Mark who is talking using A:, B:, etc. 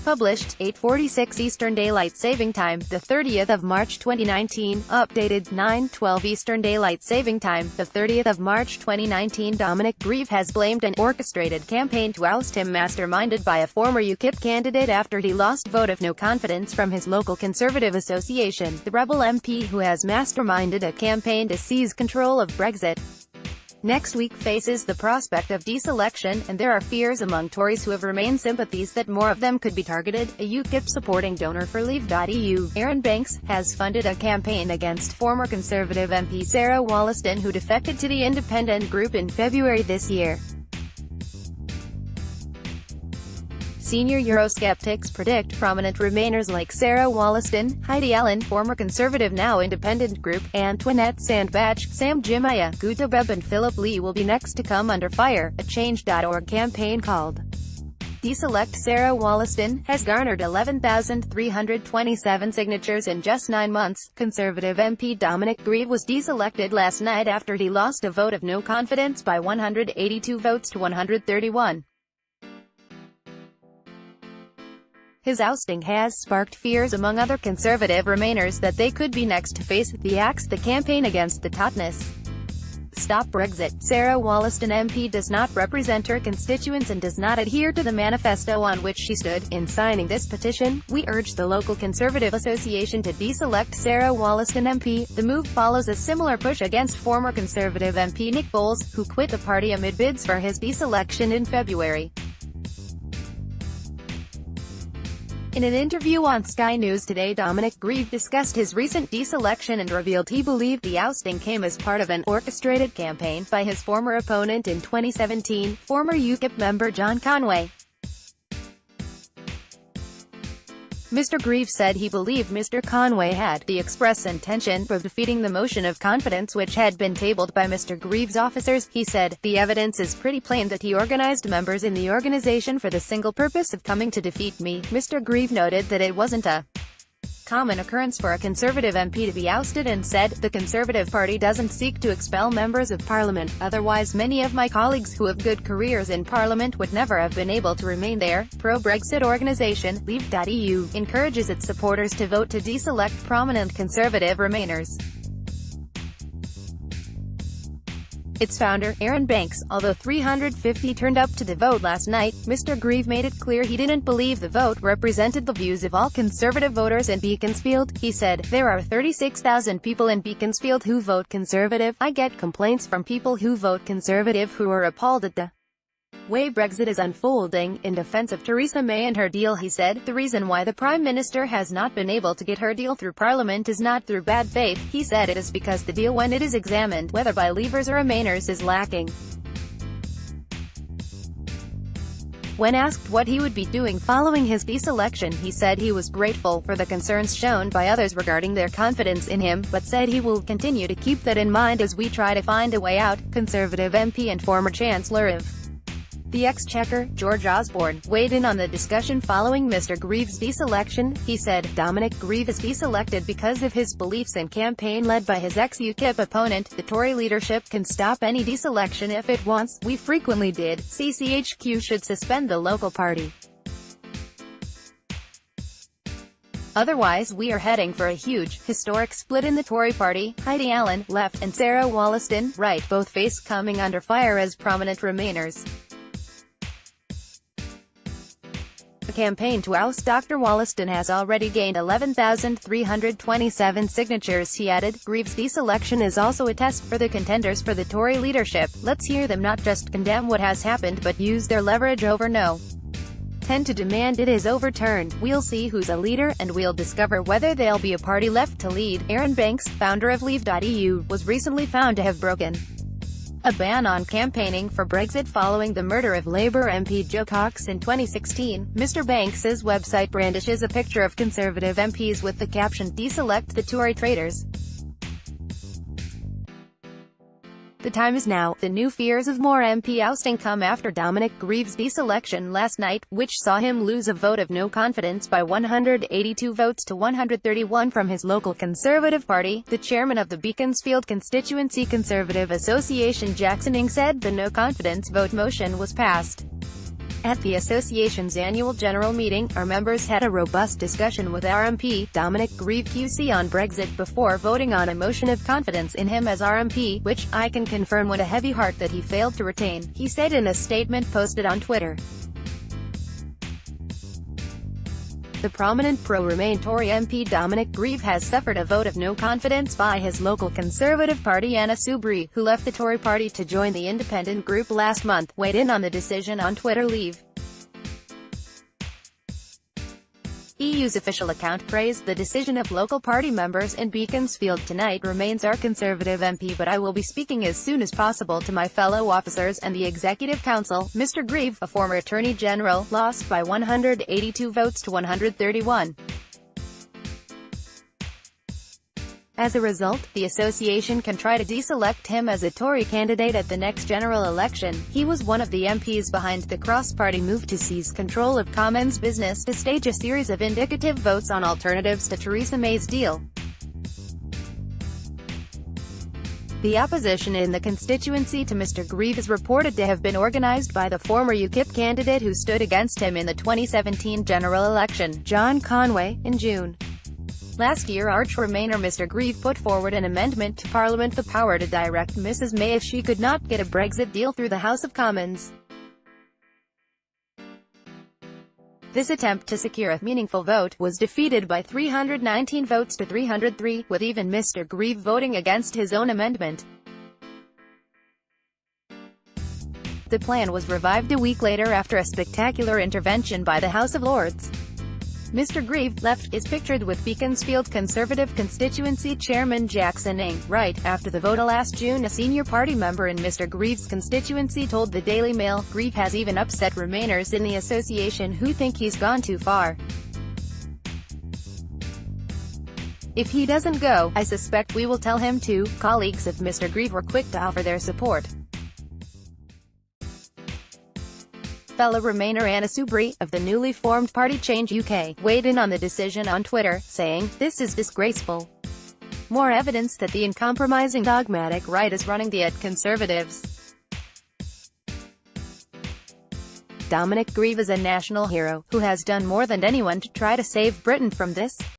A: Published, 8:46 Eastern Daylight Saving Time, the 30th of March 2019. Updated, 9:12 Eastern Daylight Saving Time, the 30th of March 2019. Dominic Grieve has blamed an orchestrated campaign to oust him, masterminded by a former UKIP candidate after he lost vote of no confidence from his local Conservative association. The rebel MP, who has masterminded a campaign to seize control of Brexit, next week faces the prospect of deselection, and there are fears among Tories who have Remain sympathies that more of them could be targeted. A UKIP-supporting donor for Leave.eu, Aaron Banks, has funded a campaign against former Conservative MP Sarah Wollaston, who defected to the independent group in February this year. Senior Eurosceptics predict prominent Remainers like Sarah Wollaston, Heidi Allen, former Conservative now independent group, Antoinette Sandbach, Sam Jimaya, Guta Bebb and Philip Lee will be next to come under fire. A Change.org campaign called Deselect Sarah Wollaston has garnered 11,327 signatures in just 9 months. Conservative MP Dominic Grieve was deselected last night after he lost a vote of no confidence by 182 votes to 131. His ousting has sparked fears among other Conservative Remainers that they could be next to face the axe. The campaign against the Totnes Stop Brexit. Sarah Wollaston MP does not represent her constituents and does not adhere to the manifesto on which she stood. In signing this petition, we urge the local Conservative Association to deselect Sarah Wollaston MP. The move follows a similar push against former Conservative MP Nick Bowles, who quit the party amid bids for his deselection in February. In an interview on Sky News Today, Dominic Grieve discussed his recent deselection and revealed he believed the ousting came as part of an orchestrated campaign by his former opponent in 2017, former UKIP member John Conway. Mr. Grieve said he believed Mr. Conway had the express intention of defeating the motion of confidence which had been tabled by Mr. Grieve's officers. He said, "The evidence is pretty plain that he organized members in the organization for the single purpose of coming to defeat me." Mr. Grieve noted that it wasn't a common occurrence for a Conservative MP to be ousted and said, "The Conservative Party doesn't seek to expel members of Parliament, otherwise many of my colleagues who have good careers in Parliament would never have been able to remain there." Pro-Brexit organisation, Leave.eu, encourages its supporters to vote to deselect prominent Conservative Remainers. Its founder, Aaron Banks, although 350 turned up to the vote last night, Mr. Grieve made it clear he didn't believe the vote represented the views of all Conservative voters in Beaconsfield. He said, "There are 36,000 people in Beaconsfield who vote Conservative. I get complaints from people who vote Conservative who are appalled at the way Brexit is unfolding." In defense of Theresa May and her deal, he said, "The reason why the Prime Minister has not been able to get her deal through Parliament is not through bad faith." He said it is because the deal, when it is examined, whether by Leavers or Remainers, is lacking. When asked what he would be doing following his deselection, he said he was grateful for the concerns shown by others regarding their confidence in him, but said he will continue to keep that in mind as we try to find a way out. Conservative MP and former Chancellor of the Exchequer, George Osborne, weighed in on the discussion following Mr. Grieve's deselection. He said, "Dominic Grieve is deselected because of his beliefs and campaign led by his ex-UKIP opponent. The Tory leadership can stop any deselection if it wants. We frequently did. CCHQ should suspend the local party. Otherwise we are heading for a huge, historic split in the Tory party." Heidi Allen, left, and Sarah Wollaston, right, both face coming under fire as prominent Remainers. The campaign to oust Dr. Wollaston has already gained 11,327 signatures, he added. Grieve's deselection is also a test for the contenders for the Tory leadership. Let's hear them not just condemn what has happened but use their leverage over no tend to demand it is overturned. We'll see who's a leader, and we'll discover whether there'll be a party left to lead. Aaron Banks, founder of Leave.eu, was recently found to have broken a ban on campaigning for Brexit following the murder of Labour MP Jo Cox in 2016. Mr. Banks's website brandishes a picture of Conservative MPs with the caption, "Deselect the Tory traitors." The time is now. The new fears of more MP ousting come after Dominic Grieve's deselection last night, which saw him lose a vote of no confidence by 182 votes to 131 from his local Conservative Party. The chairman of the Beaconsfield Constituency Conservative Association, Jackson Ng, said the no confidence vote motion was passed At the association's annual general meeting, our members had a robust discussion with our MP, Dominic Grieve QC, on Brexit before voting on a motion of confidence in him as our MP, which, I can confirm with a heavy heart that he failed to retain, he said in a statement posted on Twitter. The prominent pro-Remain Tory MP Dominic Grieve has suffered a vote of no confidence by his local Conservative Party Anna Soubry, who left the Tory party to join the independent group last month, weighed in on the decision on Twitter. Leave. EU's official account praised the decision of local party members in Beaconsfield tonight. Remains our Conservative MP, but I will be speaking as soon as possible to my fellow officers and the Executive Council. Mr. Grieve, a former Attorney General, lost by 182 votes to 131. As a result, the association can try to deselect him as a Tory candidate at the next general election. He was one of the MPs behind the cross-party move to seize control of Commons business to stage a series of indicative votes on alternatives to Theresa May's deal. The opposition in the constituency to Mr. Grieve is reported to have been organised by the former UKIP candidate who stood against him in the 2017 general election, John Conway, in June. Last year, Arch-Remainer Mr. Grieve put forward an amendment to Parliament, the power to direct Mrs. May if she could not get a Brexit deal through the House of Commons. This attempt to secure a meaningful vote was defeated by 319 votes to 303, with even Mr. Grieve voting against his own amendment. The plan was revived a week later after a spectacular intervention by the House of Lords. Mr. Grieve left is pictured with Beaconsfield Conservative constituency chairman Jackson Ng. Right after the vote last June, a senior party member in Mr. Grieve's constituency told the Daily Mail, "Grieve has even upset Remainers in the association who think he's gone too far. If he doesn't go, I suspect we will tell him to." Colleagues of Mr. Grieve were quick to offer their support. Fellow Remainer Anna Soubry, of the newly formed party Change UK, weighed in on the decision on Twitter, saying, "This is disgraceful. More evidence that the uncompromising dogmatic right is running the Conservatives." Dominic Grieve is a national hero, who has done more than anyone to try to save Britain from this.